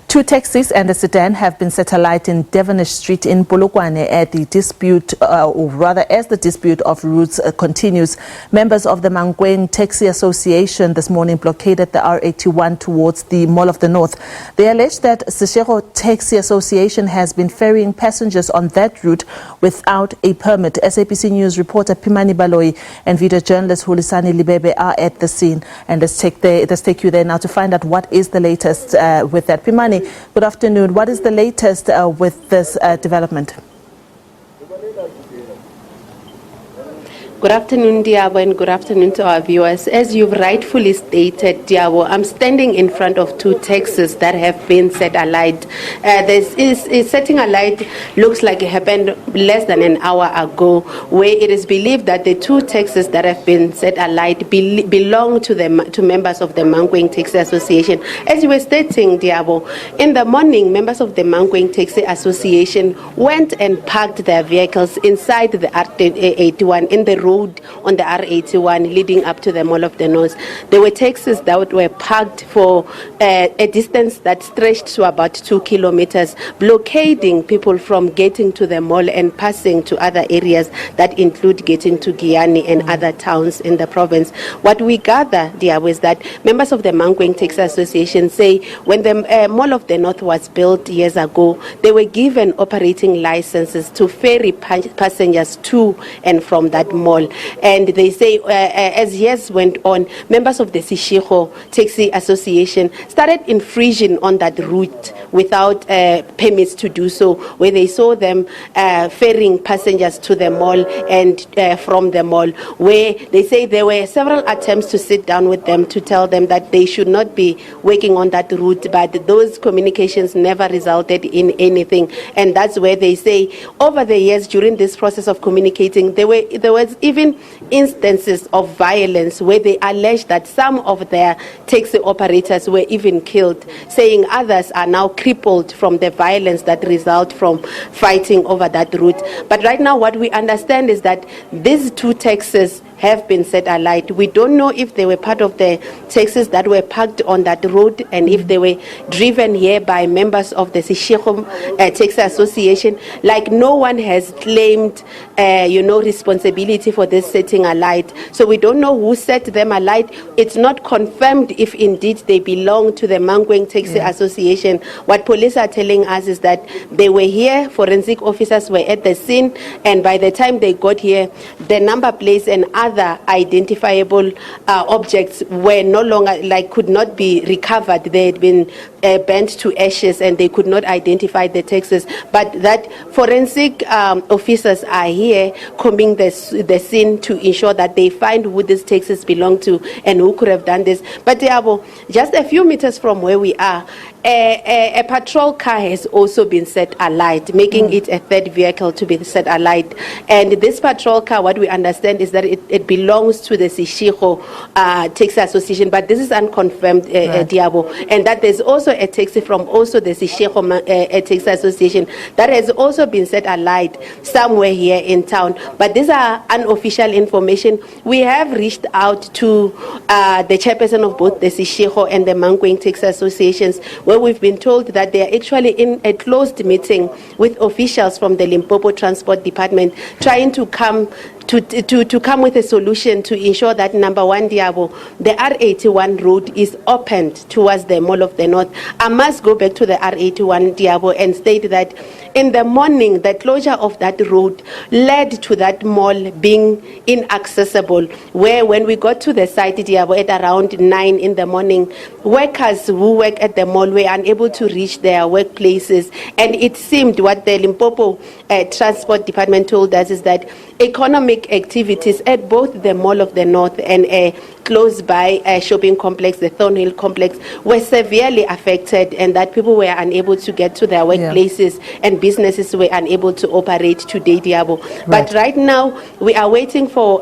Two taxis and a sedan have been set alight in Devenish Street in Polokwane at the dispute, or rather as the dispute of routes continues. Members of the Mankweng Taxi Association this morning blockaded the R81 towards the Mall of the North. They allege that Seshego Taxi Association has been ferrying passengers on that route without a permit. SABC News reporter Pimani, Baloyi and video journalist Hulisani Livhebe are at the scene. And let's take you there now to find out what is the latest with that. Pimani, good afternoon. What is the latest with this development? Good afternoon, Diabo, and good afternoon to our viewers. As you've rightfully stated, Diabo, I'm standing in front of two taxis that have been set alight. Setting alight looks like it happened less than an hour ago, where it is believed that the two taxis that have been set alight belong to members of the Mankweng Taxi Association. As you were stating, Diabo, in the morning, members of the Mankweng Taxi Association went and parked their vehicles inside the R81 in the road on the R81 leading up to the Mall of the North. There were taxis that were parked for a distance that stretched to about 2 kilometers, blockading people from getting to the mall and passing to other areas that include getting to Giyani and other towns in the province. What we gather, Diabo, is that members of the Mankweng Taxi Association say when the Mall of the North was built years ago, they were given operating licenses to ferry passengers to and from that mall. And they say as years went on, members of the Seshego Taxi Association started infringing on that route without permits to do so, where they saw them ferrying passengers to the mall and from the mall, where they say there were several attempts to sit down with them to tell them that they should not be working on that route, but those communications never resulted in anything. And that's where they say over the years during this process of communicating, there was even instances of violence where they allege that some of their taxi operators were even killed, saying others are now crippled from the violence that result from fighting over that route. But right now what we understand is that these two taxis have been set alight. We don't know if they were part of the taxis that were parked on that road and if they were driven here by members of the Seshego Taxi Association. Like, no one has claimed responsibility for this setting alight. So we don't know who set them alight. It's not confirmed if indeed they belong to the Mankweng Taxi Association. What police are telling us is that they were here, forensic officers were at the scene, and by the time they got here, the number plates and other identifiable objects were no longer, could not be recovered. They had been burnt to ashes and they could not identify the taxis. But that forensic officers are here combing the scene to ensure that they find who these taxis belong to and who could have done this. But just a few meters from where we are, a patrol car has also been set alight, making it a third vehicle to be set alight. And this patrol car, what we understand is that it belongs to the Seshego Taxi Association, but this is unconfirmed, Diabo. And that there's also a taxi from also the Seshego Taxi Association that has also been set alight somewhere here in town. But these are unofficial information. We have reached out to the chairperson of both the Seshego and the Mankweng Taxi Associations, where we've been told that they are actually in a closed meeting with officials from the Limpopo Transport Department, trying to come with a solution to ensure that, number one, Diabo, the R81 road is opened towards the Mall of the North. I must go back to the R81, Diabo, and state that in the morning, the closure of that road led to that mall being inaccessible, where when we got to the site, Diabo, at around 9 in the morning, workers who work at the mall were unable to reach their workplaces. And it seemed what the Limpopo Transport Department told us is that economic activities at both the Mall of the North and a close by shopping complex, the Thornhill complex, were severely affected, and that people were unable to get to their workplaces and and businesses were unable to operate today, Diabo. But right now, we are waiting for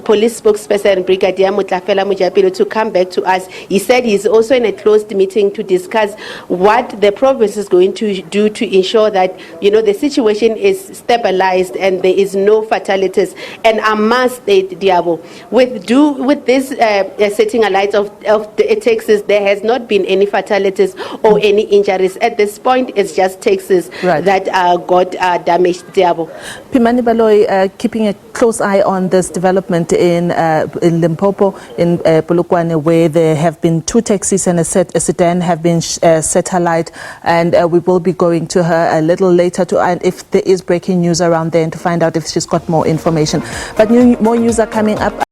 police spokesperson Brigadier Mutlafela Mujapelo to come back to us. He said he's also in a closed meeting to discuss what the province is going to do to ensure that, you know, the situation is stabilized and there is no fatalities. And I must state, Diabo, with this setting alight of the taxis, there has not been any fatalities or any injuries. At this point, it's just taxis that got damaged, Diabo. Pimani, Baloyi, keeping a close eye on this development in Limpopo, in Polokwane, where there have been 2 taxis and a sedan have been set alight, and we will be going to her a little later to and if there is breaking news around there and to find out if she's got more information. But more news are coming up.